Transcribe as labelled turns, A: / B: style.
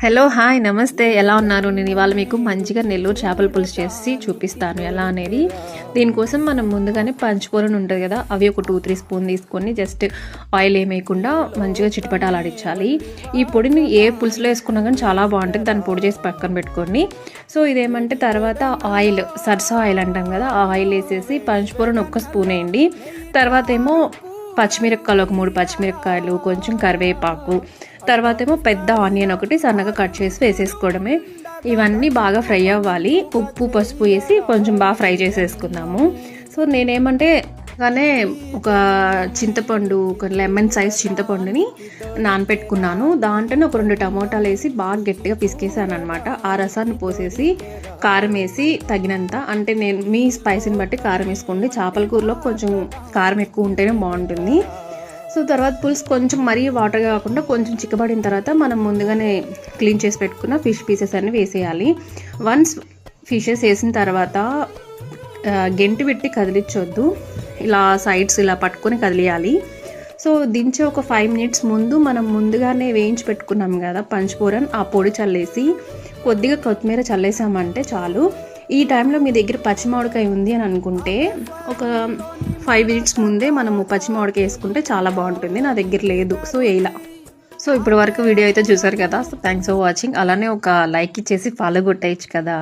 A: Hello hi నమస్తే, ఎలా ఉన్నారు? నేను ఇవాళ మీకు మంచిగా నెల్లూరు చేపల పులుసు చేసి చూపిస్తాను ఎలా అనేది. దీనికోసం మనం ముందుగానే పంచకూరను ఉంటుంది కదా, అవి ఒక 2-3 స్పూన్ తీసుకొని జస్ట్ ఆయిల్ ఏమేయకుండా మంచిగా చిటపటాలాడించాలి. ఈ పొడిని ఏ పులుసులో వేసుకున్నా కానీ చాలా బాగుంటుంది, దాన్ని పొడి చేసి పక్కన పెట్టుకొని. సో ఇదేమంటే తర్వాత ఆయిల్, సర్సా ఆయిల్ అంటాం కదా, ఆ ఆయిల్ వేసేసి పంచకూరను 1 స్పూన్ వేయండి. తర్వాత ఏమో పచ్చిమిరపకాయలు, ఒక 3 పచ్చిమిరపకాయలు, కొంచెం కరివేపాకు, తర్వాత ఏమో పెద్ద ఆనియన్ ఒకటి సన్నగా కట్ చేసి వేసేసుకోవడమే. ఇవన్నీ బాగా ఫ్రై అవ్వాలి. ఉప్పు పసుపు వేసి కొంచెం బాగా ఫ్రై చేసేసుకుందాము. సో నేనేమంటే కానీ ఒక చింతపండు, ఒక లెమన్ సైజ్ చింతపండుని నానపెట్టుకున్నాను. దాంట్లోనే ఒక 2 టమోటాలు వేసి బాగా గట్టిగా పిసికేసాను అనమాట. ఆ రసాన్ని పోసేసి కారం వేసి తగినంత, అంటే నేను మీ స్పైసీని బట్టి కారం వేసుకోండి. చేపల కూరలో కొంచెం కారం ఎక్కువ ఉంటేనే బాగుంటుంది. సో తర్వాత పులుసు కొంచెం మరీ వాటర్ కాకుండా కొంచెం చిక్కబడిన తర్వాత మనం ముందుగానే క్లీన్ చేసి పెట్టుకున్న ఫిష్ పీసెస్ అన్ని వేసేయాలి. వన్స్ ఫిషెస్ వేసిన తర్వాత గెంటి పెట్టి కదిలించొద్దు, ఇలా సైడ్స్ ఇలా పట్టుకొని కదిలియాలి. సో దించే ఒక 5 మినిట్స్ ముందు మనం ముందుగానే వేయించి పెట్టుకున్నాం కదా పంచకూరన్, ఆ పొడి చల్లేసి కొద్దిగా కొత్తిమీర చల్లేసామంటే చాలు. ఈ టైంలో మీ దగ్గర పచ్చిమామిడికాయ ఉంది అని అనుకుంటే ఒక 5 మినిట్స్ ముందే మనము పచ్చిమామిడికాయ వేసుకుంటే చాలా బాగుంటుంది. నా దగ్గర లేదు, సో ఇలా. సో ఇప్పటి వరకు వీడియో అయితే చూసారు కదా. So thanks for watching. అలానే ఒక లైక్ ఇచ్చేసి ఫాలో కొట్టేయచ్చు కదా.